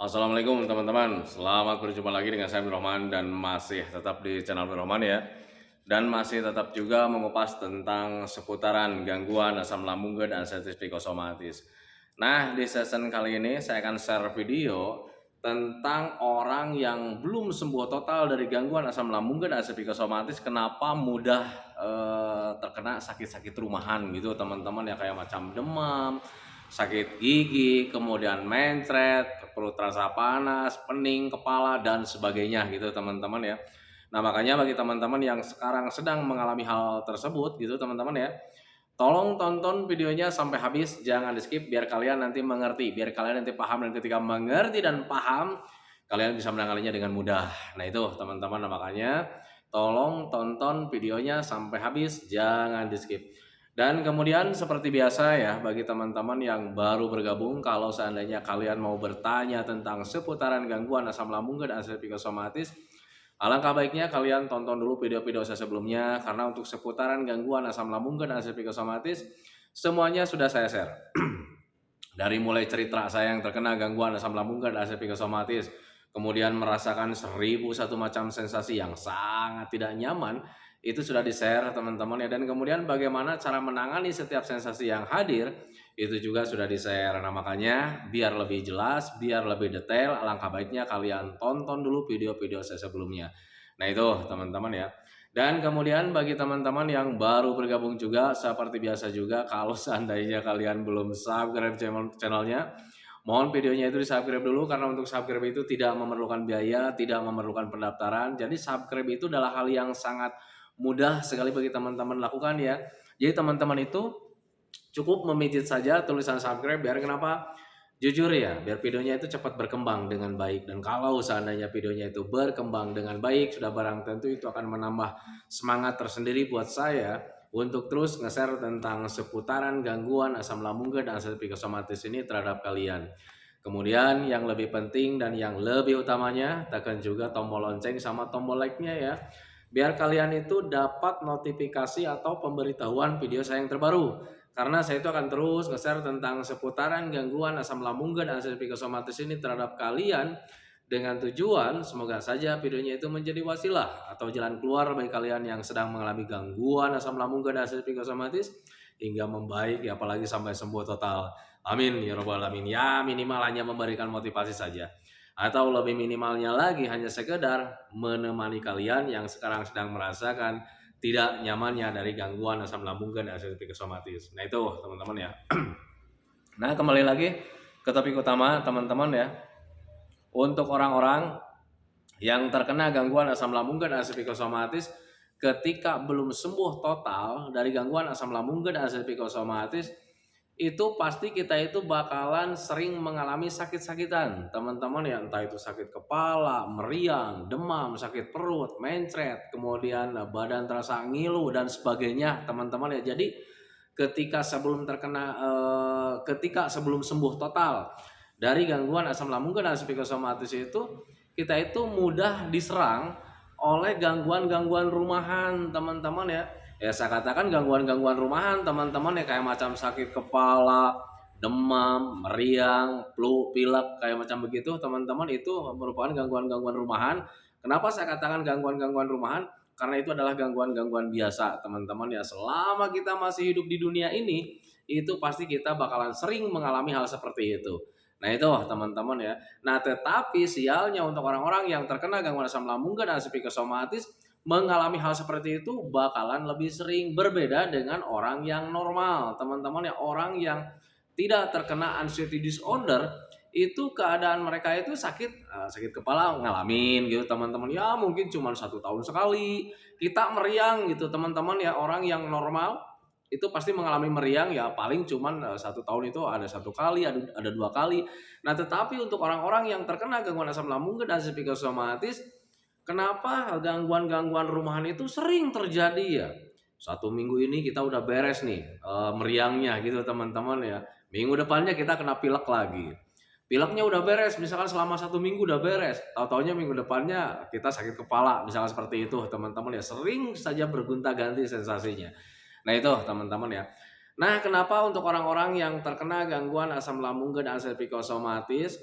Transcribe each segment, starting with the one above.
Assalamualaikum teman-teman, selamat berjumpa lagi dengan saya Nur Rahman dan masih tetap di channel Nur Rahman ya. Dan masih tetap juga mengupas tentang seputaran gangguan asam lambung dan sensitif psikosomatis. Nah, di season kali ini saya akan share video tentang orang yang belum sembuh total dari gangguan asam lambung dan psikosomatis, kenapa mudah terkena sakit-sakit rumahan gitu teman-teman ya, kayak macam demam, sakit gigi, kemudian mencret, perut terasa panas, pening, kepala, dan sebagainya gitu teman-teman ya. Nah makanya bagi teman-teman yang sekarang sedang mengalami hal tersebut gitu teman-teman ya, tolong tonton videonya sampai habis, jangan di skip biar kalian nanti mengerti, biar kalian nanti paham, dan ketika mengerti dan paham, kalian bisa menangalinya dengan mudah. Nah itu teman-teman, nah, makanya tolong tonton videonya sampai habis, jangan di skip. Dan kemudian seperti biasa ya, bagi teman-teman yang baru bergabung, kalau seandainya kalian mau bertanya tentang seputaran gangguan asam lambung dan psikosomatis, alangkah baiknya kalian tonton dulu video-video saya sebelumnya, karena untuk seputaran gangguan asam lambung dan psikosomatis semuanya sudah saya share. Dari mulai cerita saya yang terkena gangguan asam lambung dan psikosomatis, kemudian merasakan 1001 macam sensasi yang sangat tidak nyaman, itu sudah di-share teman-teman ya. Dan kemudian bagaimana cara menangani setiap sensasi yang hadir, itu juga sudah di-share. Nah makanya biar lebih jelas, biar lebih detail, alangkah baiknya kalian tonton dulu video-video saya sebelumnya. Nah itu teman-teman ya. Dan kemudian bagi teman-teman yang baru bergabung juga, seperti biasa juga, kalau seandainya kalian belum subscribe channelnya, mohon videonya itu di-subscribe dulu, karena untuk subscribe itu tidak memerlukan biaya, tidak memerlukan pendaftaran. Jadi subscribe itu adalah hal yang sangat mudah sekali bagi teman-teman lakukan ya. Jadi teman-teman itu cukup memijit saja tulisan subscribe, biar kenapa? Jujur ya, biar videonya itu cepat berkembang dengan baik. Dan kalau seandainya videonya itu berkembang dengan baik, sudah barang tentu itu akan menambah semangat tersendiri buat saya untuk terus nge-share tentang seputaran gangguan asam lambung dan psikosomatis ini terhadap kalian. Kemudian yang lebih penting dan yang lebih utamanya, tekan juga tombol lonceng sama tombol like-nya ya, biar kalian itu dapat notifikasi atau pemberitahuan video saya yang terbaru. Karena saya itu akan terus nge-share tentang seputaran gangguan asam lambung dan psikosomatis ini terhadap kalian, dengan tujuan semoga saja videonya itu menjadi wasilah atau jalan keluar bagi kalian yang sedang mengalami gangguan asam lambung dan psikosomatis hingga membaik ya, apalagi sampai sembuh total. Amin ya robbal alamin. Ya minimal hanya memberikan motivasi saja, atau lebih minimalnya lagi hanya sekedar menemani kalian yang sekarang sedang merasakan tidak nyamannya dari gangguan asam lambung dan psikosomatis. Nah itu teman-teman ya. Nah kembali lagi ke topik utama teman-teman ya. Untuk orang-orang yang terkena gangguan asam lambung dan psikosomatis, ketika belum sembuh total dari gangguan asam lambung dan psikosomatis, itu pasti kita itu bakalan sering mengalami sakit-sakitan teman-teman ya, entah itu sakit kepala, meriang, demam, sakit perut, mencret, kemudian badan terasa ngilu dan sebagainya teman-teman ya. Jadi ketika sebelum sembuh total dari gangguan asam lambung dan psikosomatis itu, kita itu mudah diserang oleh gangguan-gangguan rumahan teman-teman ya. Ya saya katakan gangguan-gangguan rumahan teman-teman ya, kayak macam sakit kepala, demam, meriang, flu, pilek, kayak macam begitu teman-teman, itu merupakan gangguan-gangguan rumahan. Kenapa saya katakan gangguan-gangguan rumahan? Karena itu adalah gangguan-gangguan biasa teman-teman ya. Selama kita masih hidup di dunia ini, itu pasti kita bakalan sering mengalami hal seperti itu. Nah itu teman-teman ya. Nah tetapi sialnya untuk orang-orang yang terkena gangguan asam lambung dan psikosomatis, mengalami hal seperti itu bakalan lebih sering, berbeda dengan orang yang normal teman-teman ya. Orang yang tidak terkena anxiety disorder, itu keadaan mereka itu sakit kepala ngalamin gitu teman-teman ya, mungkin cuma 1 tahun sekali kita meriang gitu teman-teman ya. Orang yang normal itu pasti mengalami meriang ya paling cuman 1 tahun itu ada 1 kali, ada 2 kali. Nah tetapi untuk orang-orang yang terkena gangguan asam lambung dan psikosomatis, kenapa gangguan-gangguan rumahan itu sering terjadi ya? 1 minggu ini kita udah beres nih meriangnya gitu teman-teman ya. Minggu depannya kita kena pilek lagi. Pileknya udah beres, misalkan selama 1 minggu udah beres. Tahu-taunya minggu depannya kita sakit kepala, misalkan seperti itu teman-teman ya. Sering saja bergonta-ganti sensasinya. Nah itu teman-teman ya. Nah kenapa untuk orang-orang yang terkena gangguan asam lambung dan psikosomatis,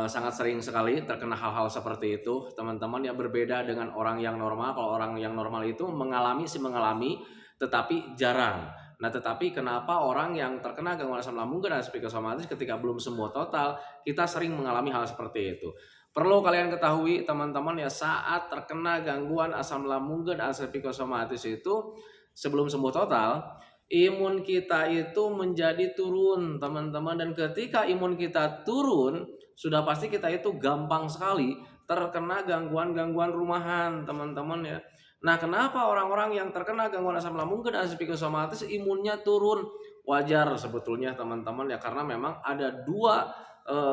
sangat sering sekali terkena hal-hal seperti itu, teman-teman, yang berbeda dengan orang yang normal. Kalau orang yang normal itu mengalami, tetapi jarang. Nah, tetapi kenapa orang yang terkena gangguan asam lambung dan psikosomatis ketika belum sembuh total, kita sering mengalami hal seperti itu. Perlu kalian ketahui, teman-teman, ya, saat terkena gangguan asam lambung dan psikosomatis itu sebelum sembuh total, imun kita itu menjadi turun, teman-teman, dan ketika imun kita turun, sudah pasti kita itu gampang sekali terkena gangguan-gangguan rumahan, teman-teman, ya. Nah, kenapa orang-orang yang terkena gangguan asam lambung dan psikosomatis imunnya turun? Wajar sebetulnya, teman-teman, ya, karena memang ada dua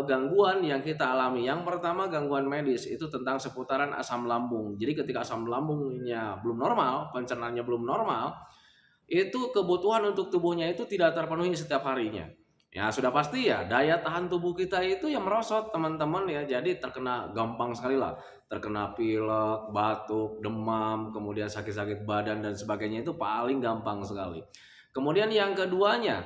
gangguan yang kita alami. Yang pertama gangguan medis itu tentang seputaran asam lambung. Jadi ketika asam lambungnya belum normal, pencernaannya belum normal, itu kebutuhan untuk tubuhnya itu tidak terpenuhi setiap harinya. Ya, sudah pasti ya, daya tahan tubuh kita itu yang merosot, teman-teman, ya. Jadi terkena gampang sekali lah, terkena pilek, batuk, demam, kemudian sakit-sakit badan dan sebagainya itu paling gampang sekali. Kemudian yang keduanya,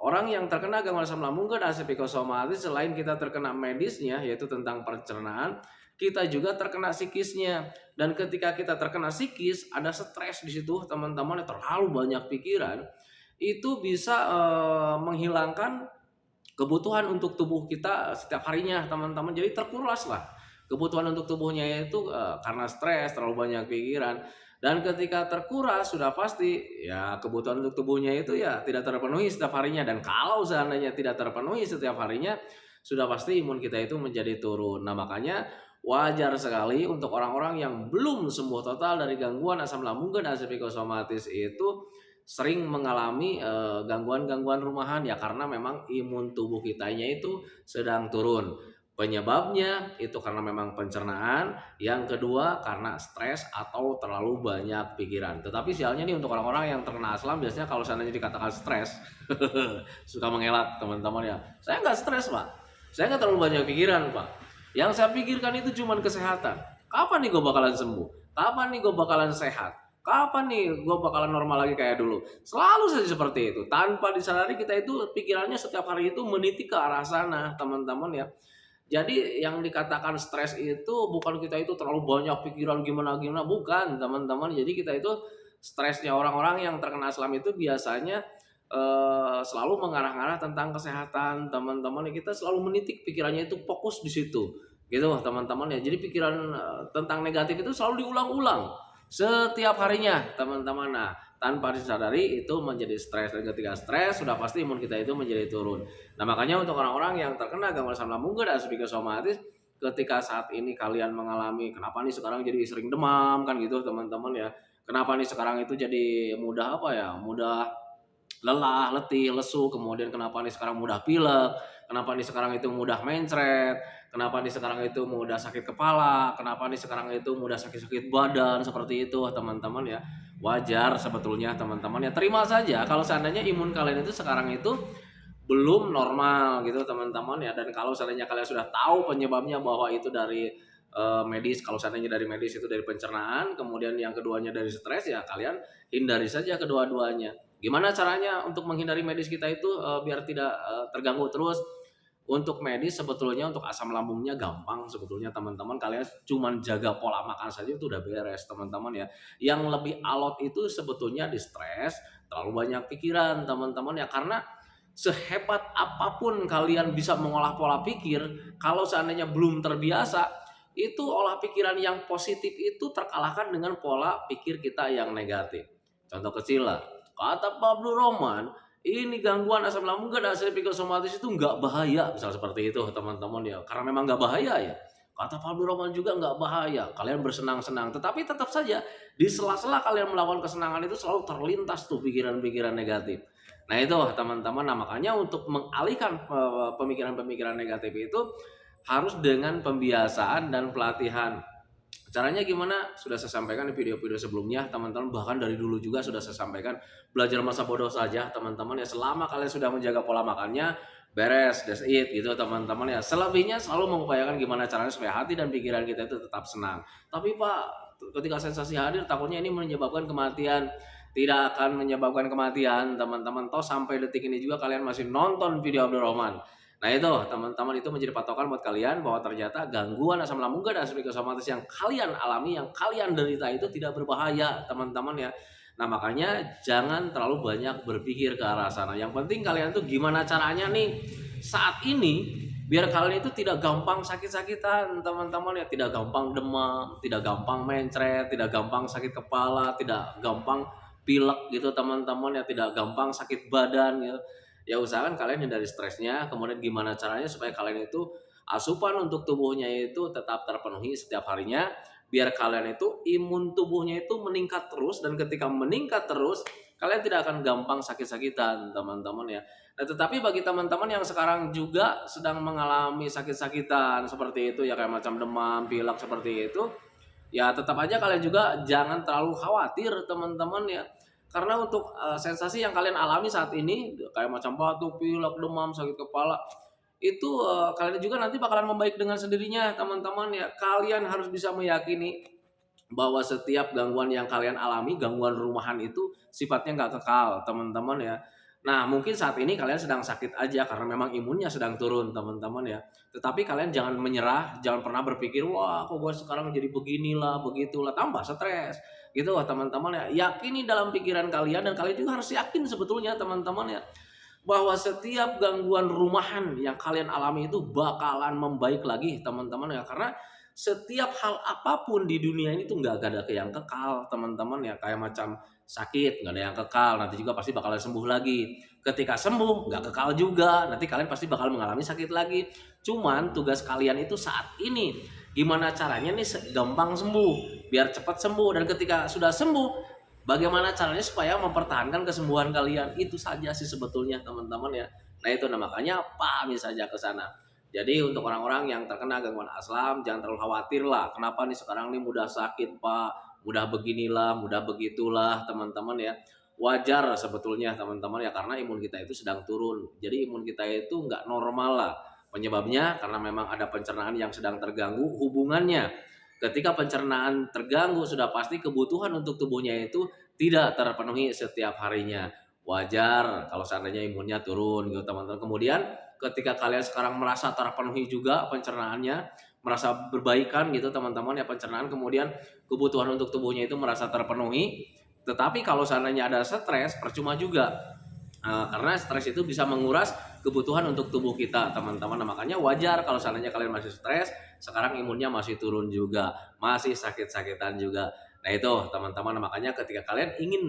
orang yang terkena gangguan asam lambung dan psikosomatis, selain kita terkena medisnya yaitu tentang pencernaan, kita juga terkena psikisnya. Dan ketika kita terkena psikis, ada stres di situ, teman-teman, terlalu banyak pikiran, itu bisa menghilangkan kebutuhan untuk tubuh kita setiap harinya, teman-teman. Jadi terkuras lah kebutuhan untuk tubuhnya itu karena stres, terlalu banyak pikiran. Dan ketika terkuras, sudah pasti ya kebutuhan untuk tubuhnya itu ya tidak terpenuhi setiap harinya. Dan kalau seandainya tidak terpenuhi setiap harinya, sudah pasti imun kita itu menjadi turun. Nah, makanya wajar sekali untuk orang-orang yang belum sembuh total dari gangguan asam lambung dan psikosomatis itu sering mengalami gangguan-gangguan rumahan, ya, karena memang imun tubuh kitanya itu sedang turun. Penyebabnya itu karena memang pencernaan, yang kedua karena stres atau terlalu banyak pikiran. Tetapi sialnya nih, untuk orang-orang yang terkena asam, biasanya kalau seandainya dikatakan stres suka mengelak, teman-teman, ya. Saya nggak stres, Pak. Saya nggak terlalu banyak pikiran, Pak. Yang saya pikirkan itu cuma kesehatan. Kapan nih gue bakalan sembuh? Kapan nih gue bakalan sehat? Kapan nih gue bakalan normal lagi kayak dulu? Selalu saja seperti itu. Tanpa disadari kita itu pikirannya setiap hari itu meniti ke arah sana, teman-teman, ya. Jadi yang dikatakan stres itu bukan kita itu terlalu banyak pikiran gimana-gimana, bukan, teman-teman. Jadi kita itu stresnya orang-orang yang terkena asam itu biasanya selalu mengarah-arah tentang kesehatan, teman-teman. Kita selalu menitik pikirannya itu fokus di situ, gitu, teman-teman, ya. Jadi pikiran tentang negatif itu selalu diulang-ulang setiap harinya, teman-teman. Nah, tanpa disadari itu menjadi stres, dan ketika stres sudah pasti imun kita itu menjadi turun. Nah, makanya untuk orang-orang yang terkena gangguan asam lambung dan psikosomatis, ketika saat ini kalian mengalami, kenapa nih sekarang jadi sering demam, kan gitu, teman-teman, ya. Kenapa nih sekarang itu jadi mudah apa ya? Mudah lelah, letih, lesu, kemudian kenapa nih sekarang mudah pilek, kenapa nih sekarang itu mudah mencret, kenapa nih sekarang itu mudah sakit kepala, kenapa nih sekarang itu mudah sakit-sakit badan, seperti itu, teman-teman, ya. Wajar sebetulnya, teman-teman, ya. Terima saja kalau seandainya imun kalian itu sekarang itu belum normal, gitu, teman-teman, ya. Dan kalau seandainya kalian sudah tahu penyebabnya bahwa itu dari medis, kalau seandainya dari medis itu dari pencernaan, kemudian yang keduanya dari stres, ya kalian hindari saja kedua-duanya. Gimana caranya untuk menghindari medis kita itu biar tidak terganggu terus? Untuk medis sebetulnya, untuk asam lambungnya gampang sebetulnya, teman-teman. Kalian cuman jaga pola makan saja itu udah beres, teman-teman, ya. Yang lebih alot itu sebetulnya di stres, terlalu banyak pikiran, teman-teman, ya. Karena sehebat apapun kalian bisa mengolah pola pikir, kalau seandainya belum terbiasa, itu olah pikiran yang positif itu terkalahkan dengan pola pikir kita yang negatif. Contoh kecil lah, kata Pablo Roman, ini gangguan asam lambung dan psikosomatis itu nggak bahaya, misal seperti itu, teman-teman, ya. Karena memang nggak bahaya, ya. Kata Pablo Roman juga nggak bahaya, kalian bersenang-senang. Tetapi tetap saja di sela-sela kalian melakukan kesenangan itu selalu terlintas tuh pikiran-pikiran negatif. Nah, itu, teman-teman. Nah, makanya untuk mengalihkan pemikiran-pemikiran negatif itu harus dengan pembiasaan dan pelatihan. Caranya gimana? Sudah saya sampaikan di video-video sebelumnya, teman-teman. Bahkan dari dulu juga sudah saya sampaikan. Belajar masa bodoh saja, teman-teman, ya. Selama kalian sudah menjaga pola makannya, beres, that's it, gitu, teman-teman, ya. Selebihnya selalu mengupayakan gimana caranya supaya hati dan pikiran kita itu tetap senang. Tapi, Pak, ketika sensasi hadir, takutnya ini menyebabkan kematian. Tidak akan menyebabkan kematian, teman-teman. Toh sampai detik ini juga kalian masih nonton video Abdul Rahman. Nah itu teman-teman, itu menjadi patokan buat kalian bahwa ternyata gangguan asam lambung dan psikosomatis yang kalian alami, yang kalian derita itu tidak berbahaya teman-teman ya. Nah makanya jangan terlalu banyak berpikir ke arah sana. Yang penting kalian tuh gimana caranya nih saat ini biar kalian itu tidak gampang sakit-sakitan teman-teman ya, tidak gampang demam, tidak gampang mencret, tidak gampang sakit kepala, tidak gampang pilek gitu teman-teman ya, tidak gampang sakit badan ya. Ya usahakan kalian hindari stresnya, kemudian gimana caranya supaya kalian itu asupan untuk tubuhnya itu tetap terpenuhi setiap harinya, biar kalian itu imun tubuhnya itu meningkat terus, dan ketika meningkat terus kalian tidak akan gampang sakit-sakitan teman-teman ya. Nah, tetapi bagi teman-teman yang sekarang juga sedang mengalami sakit-sakitan seperti itu ya, kayak macam demam, pilek seperti itu, ya tetap aja kalian juga jangan terlalu khawatir teman-teman ya. Karena untuk sensasi yang kalian alami saat ini kayak macam batuk, pilek, demam, sakit kepala itu kalian juga nanti bakalan membaik dengan sendirinya teman-teman ya. Kalian harus bisa meyakini bahwa setiap gangguan yang kalian alami, gangguan rumahan itu sifatnya nggak kekal teman-teman ya. Nah mungkin saat ini kalian sedang sakit aja karena memang imunnya sedang turun teman-teman ya. Tetapi kalian jangan menyerah, jangan pernah berpikir wah kok gue sekarang jadi beginilah begitulah, tambah stres gitu teman-teman ya. Yakini dalam pikiran kalian, dan kalian juga harus yakin sebetulnya teman-teman ya, bahwa setiap gangguan rumahan yang kalian alami itu bakalan membaik lagi teman-teman ya. Karena setiap hal apapun di dunia ini tuh nggak ada yang kekal teman-teman ya. Kayak macam sakit nggak ada yang kekal, nanti juga pasti bakalan sembuh lagi. Ketika sembuh nggak kekal juga, nanti kalian pasti bakal mengalami sakit lagi. Cuman tugas kalian itu saat ini gimana caranya nih gampang sembuh, biar cepat sembuh, dan ketika sudah sembuh bagaimana caranya supaya mempertahankan kesembuhan kalian. Itu saja sih sebetulnya teman-teman ya. Nah itu, nah makanya pahami saja ke sana. Jadi untuk orang-orang yang terkena gangguan asam jangan terlalu khawatir lah. Kenapa nih sekarang nih mudah sakit Pak, mudah beginilah, mudah begitulah teman-teman ya. Wajar sebetulnya teman-teman ya, karena imun kita itu sedang turun. Jadi imun kita itu nggak normal lah. Penyebabnya karena memang ada pencernaan yang sedang terganggu hubungannya. Ketika pencernaan terganggu sudah pasti kebutuhan untuk tubuhnya itu tidak terpenuhi setiap harinya. Wajar kalau seandainya imunnya turun gitu teman-teman. Kemudian ketika kalian sekarang merasa terpenuhi juga pencernaannya, merasa berbaikan gitu teman-teman ya pencernaan, kemudian kebutuhan untuk tubuhnya itu merasa terpenuhi. Tetapi kalau seandainya ada stres, percuma juga. Karena stres itu bisa menguras kebutuhan untuk tubuh kita teman-teman. Nah, makanya wajar kalau seandainya kalian masih stres, sekarang imunnya masih turun juga, masih sakit-sakitan juga. Nah itu teman-teman, makanya ketika kalian ingin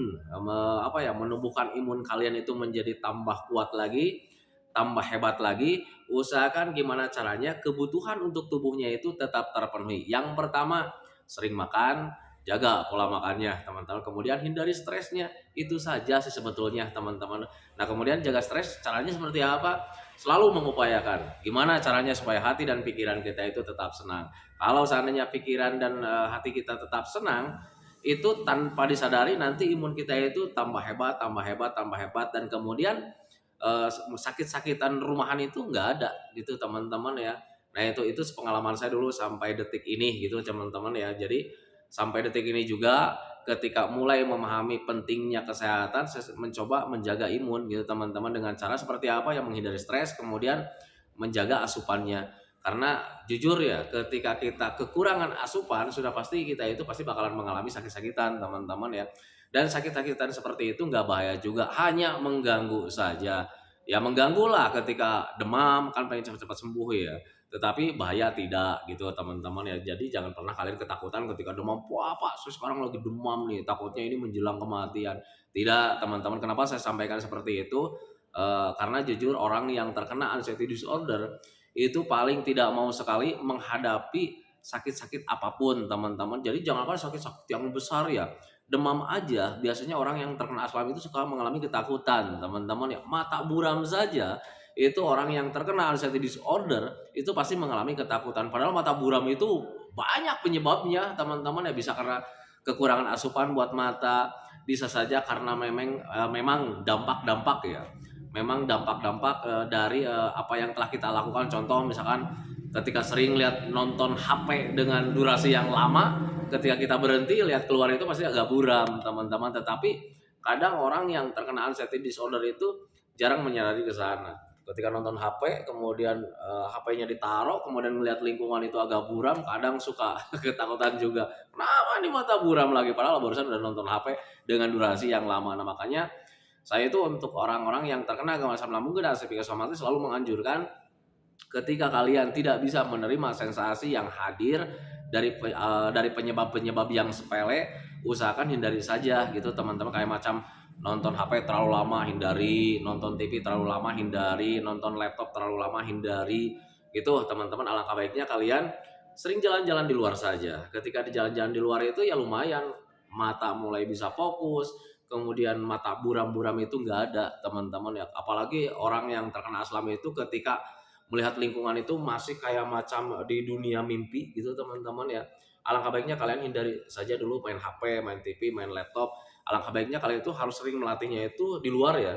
menumbuhkan imun kalian itu menjadi tambah kuat lagi, tambah hebat lagi, usahakan gimana caranya kebutuhan untuk tubuhnya itu tetap terpenuhi. Yang pertama, sering makan, jaga pola makannya teman-teman. Kemudian hindari stresnya, itu saja sih sebetulnya teman-teman. Nah kemudian jaga stres caranya seperti apa? Selalu mengupayakan gimana caranya supaya hati dan pikiran kita itu tetap senang. Kalau seandainya pikiran dan hati kita tetap senang, itu tanpa disadari nanti imun kita itu tambah hebat, tambah hebat, tambah hebat, dan kemudian sakit-sakitan rumahan itu nggak ada gitu teman-teman ya. Nah itu pengalaman saya dulu sampai detik ini gitu teman-teman ya. Jadi sampai detik ini juga ketika mulai memahami pentingnya kesehatan, saya mencoba menjaga imun gitu teman-teman, dengan cara seperti apa yang menghindari stres, kemudian menjaga asupannya. Karena jujur ya, ketika kita kekurangan asupan sudah pasti kita itu pasti bakalan mengalami sakit-sakitan teman-teman ya. Dan sakit-sakitan seperti itu nggak bahaya juga, hanya mengganggu saja. Ya mengganggu lah ketika demam kan pengen cepat-cepat sembuh ya. Tetapi bahaya tidak gitu teman-teman ya. Jadi jangan pernah kalian ketakutan ketika demam. Wah Pak, saya sekarang lagi demam nih, takutnya ini menjelang kematian. Tidak teman-teman, kenapa saya sampaikan seperti itu? Karena jujur orang yang terkena anxiety disorder itu paling tidak mau sekali menghadapi sakit-sakit apapun teman-teman. Jadi jangankan sakit-sakit yang besar ya, demam aja biasanya orang yang terkena asam itu suka mengalami ketakutan teman-teman ya. Mata buram saja itu orang yang terkena anxiety disorder itu pasti mengalami ketakutan. Padahal mata buram itu banyak penyebabnya teman-teman ya, bisa karena kekurangan asupan buat mata, bisa saja karena memang dampak-dampak ya. Memang dampak-dampak dari apa yang telah kita lakukan. Contoh misalkan ketika sering lihat nonton HP dengan durasi yang lama, ketika kita berhenti lihat keluar itu pasti agak buram teman-teman. Tetapi kadang orang yang terkena anxiety disorder itu jarang menyadari ke sana. Ketika nonton HP, kemudian HP-nya ditaruh, kemudian melihat lingkungan itu agak buram, kadang suka ketakutan juga. Kenapa nih mata buram lagi? Padahal barusan udah nonton HP dengan durasi yang lama. Nah makanya saya itu untuk orang-orang yang terkena gangguan asam lambung dan psikosomatis selalu menganjurkan ketika kalian tidak bisa menerima sensasi yang hadir dari penyebab-penyebab yang sepele, usahakan hindari saja gitu teman-teman. Kayak macam nonton HP terlalu lama hindari, nonton TV terlalu lama hindari, nonton laptop terlalu lama hindari. Gitu teman-teman, alangkah baiknya kalian sering jalan-jalan di luar saja. Ketika di jalan-jalan di luar itu ya lumayan mata mulai bisa fokus, kemudian mata buram-buram itu nggak ada teman-teman ya. Apalagi orang yang terkena asam itu ketika melihat lingkungan itu masih kayak macam di dunia mimpi gitu teman-teman ya. Alangkah baiknya kalian hindari saja dulu main HP, main TV, main laptop. Alangkah baiknya kalian itu harus sering melatihnya itu di luar ya.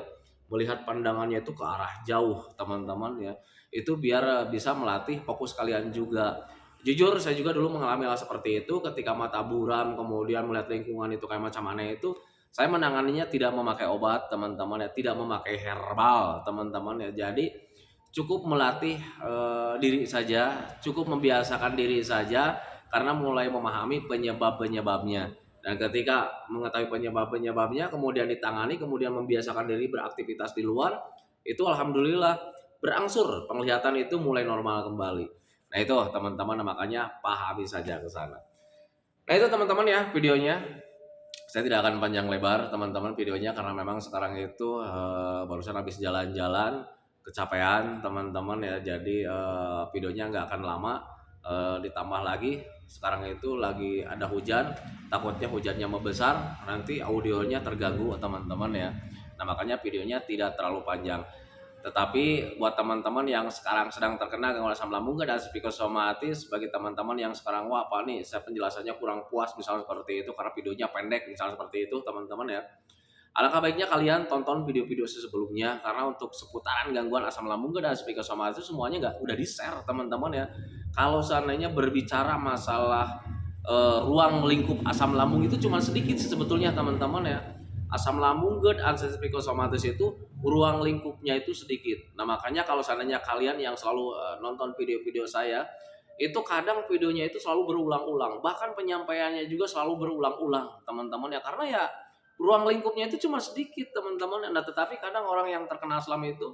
Melihat pandangannya itu ke arah jauh teman-teman ya. Itu biar bisa melatih fokus kalian juga. Jujur saya juga dulu mengalami hal seperti itu ketika mata buram kemudian melihat lingkungan itu kayak macam aneh itu. Saya menanganinya tidak memakai obat teman-teman ya, tidak memakai herbal teman-teman ya. Jadi cukup melatih diri saja, cukup membiasakan diri saja karena mulai memahami penyebab-penyebabnya. Dan ketika mengetahui penyebab-penyebabnya, kemudian ditangani, kemudian membiasakan diri beraktivitas di luar, itu alhamdulillah berangsur penglihatan itu mulai normal kembali. Nah itu teman-teman, makanya pahami saja ke sana. Nah itu teman-teman ya videonya. Saya tidak akan panjang lebar teman-teman videonya karena memang sekarang itu barusan habis jalan-jalan, kecapean teman-teman ya. Jadi videonya nggak akan lama. Ditambah lagi sekarang itu lagi ada hujan, takutnya hujannya membesar, nanti audionya terganggu teman-teman ya. Nah makanya videonya tidak terlalu panjang. Tetapi buat teman-teman yang sekarang sedang terkena gangguan asam lambung dan psikosomatis, bagi teman-teman yang sekarang wah apa nih saya penjelasannya kurang puas misalnya seperti itu karena videonya pendek misalnya seperti itu teman-teman ya. Alangkah baiknya kalian tonton video-video sebelumnya karena untuk seputaran gangguan asam lambung dan psikosomatis itu semuanya udah di-share teman-teman ya. Kalau seandainya berbicara masalah ruang lingkup asam lambung itu cuma sedikit sebetulnya teman-teman ya. Asam lambung GERD dan psikosomatis itu ruang lingkupnya itu sedikit. Nah makanya kalau seandainya kalian yang selalu nonton video-video saya, itu kadang videonya itu selalu berulang-ulang, bahkan penyampaiannya juga selalu berulang-ulang teman-teman ya, karena ya ruang lingkupnya itu cuma sedikit teman-teman. Nah tetapi kadang orang yang terkena asam itu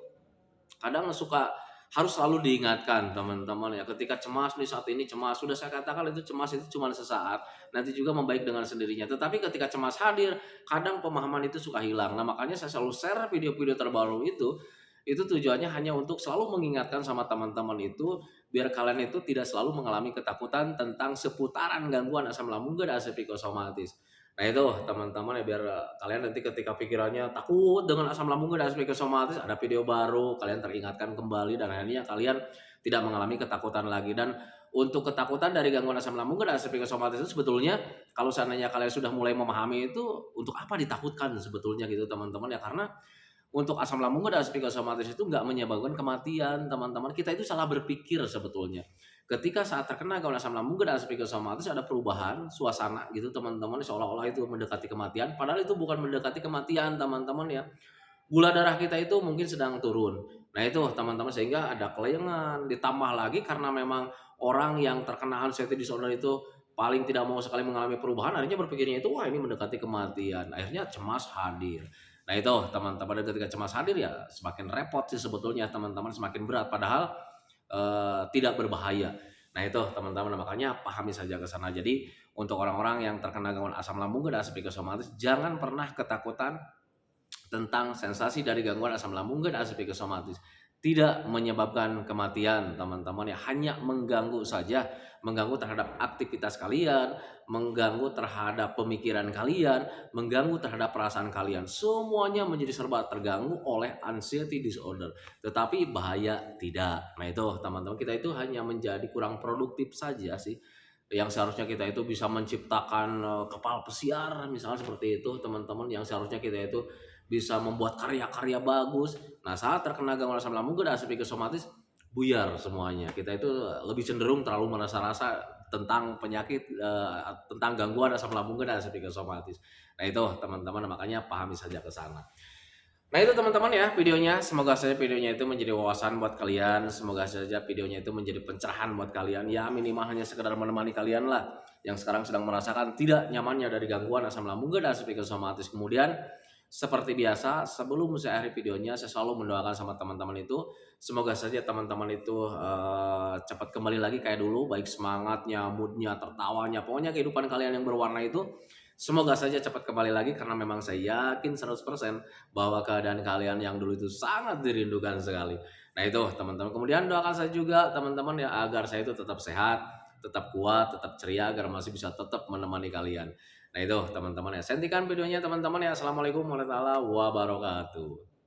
kadang suka harus selalu diingatkan teman-teman ya, ketika cemas nih saat ini cemas, sudah saya katakan itu cemas itu cuma sesaat, nanti juga membaik dengan sendirinya. Tetapi ketika cemas hadir, kadang pemahaman itu suka hilang. Nah makanya saya selalu share video-video terbaru itu tujuannya hanya untuk selalu mengingatkan sama teman-teman itu, biar kalian itu tidak selalu mengalami ketakutan tentang seputaran gangguan asam lambung dan psikosomatis. Nah itu teman-teman ya, biar kalian nanti ketika pikirannya takut dengan asam lambung dan psikosomatis, ada video baru, kalian teringatkan kembali dan akhirnya kalian tidak mengalami ketakutan lagi. Dan untuk ketakutan dari gangguan asam lambung dan psikosomatis itu sebetulnya kalau seandainya kalian sudah mulai memahami itu, untuk apa ditakutkan sebetulnya gitu teman-teman ya, karena untuk asam lambung dan psikosomatis itu nggak menyebabkan kematian teman-teman. Kita itu salah berpikir sebetulnya. Ketika saat terkena gangguan asam lambung dan psikosomatis ada perubahan suasana gitu teman-teman, seolah-olah itu mendekati kematian, padahal itu bukan mendekati kematian teman-teman ya. Gula darah kita itu mungkin sedang turun. Nah itu teman-teman, sehingga ada kelayangan, ditambah lagi karena memang orang yang terkena anxiety disorder itu paling tidak mau sekali mengalami perubahan, akhirnya berpikirnya itu wah ini mendekati kematian, akhirnya cemas hadir. Nah itu teman-teman, dan ketika cemas hadir ya semakin repot sih sebetulnya teman-teman, semakin berat padahal tidak berbahaya. Nah itu teman-teman, makanya pahami saja ke sana. Jadi untuk orang-orang yang terkena gangguan asam lambung dan psikosomatis, jangan pernah ketakutan tentang sensasi dari gangguan asam lambung dan psikosomatis. Tidak menyebabkan kematian teman-teman ya, hanya mengganggu saja, mengganggu terhadap aktivitas kalian, mengganggu terhadap pemikiran kalian, mengganggu terhadap perasaan kalian. Semuanya menjadi serba terganggu oleh anxiety disorder. Tetapi bahaya tidak. Nah itu teman-teman, kita itu hanya menjadi kurang produktif saja sih. Yang seharusnya kita itu bisa menciptakan kapal pesiar misalnya seperti itu teman-teman, yang seharusnya kita itu bisa membuat karya-karya bagus. Nah saat terkena gangguan asam lambung dan psikosomatis, buyar semuanya. Kita itu lebih cenderung terlalu merasa-rasa tentang penyakit, tentang gangguan asam lambung dan psikosomatis. Nah itu teman-teman, makanya pahami saja ke sana. Nah itu teman-teman ya videonya, semoga saja videonya itu menjadi wawasan buat kalian, semoga saja videonya itu menjadi pencerahan buat kalian, ya minimal hanya sekedar menemani kalian lah yang sekarang sedang merasakan tidak nyamannya dari gangguan asam lambung dan psikosomatis. Kemudian seperti biasa sebelum saya akhiri videonya, saya selalu mendoakan sama teman-teman itu semoga saja teman-teman itu cepat kembali lagi kayak dulu, baik semangatnya, moodnya, tertawanya, pokoknya kehidupan kalian yang berwarna itu semoga saja cepat kembali lagi, karena memang saya yakin 100% bahwa keadaan kalian yang dulu itu sangat dirindukan sekali. Nah itu teman-teman, kemudian doakan saya juga teman-teman ya agar saya itu tetap sehat, tetap kuat, tetap ceria, agar masih bisa tetap menemani kalian. Nah itu teman-teman ya, sentikan videonya teman-teman ya. Assalamualaikum warahmatullahi wabarakatuh.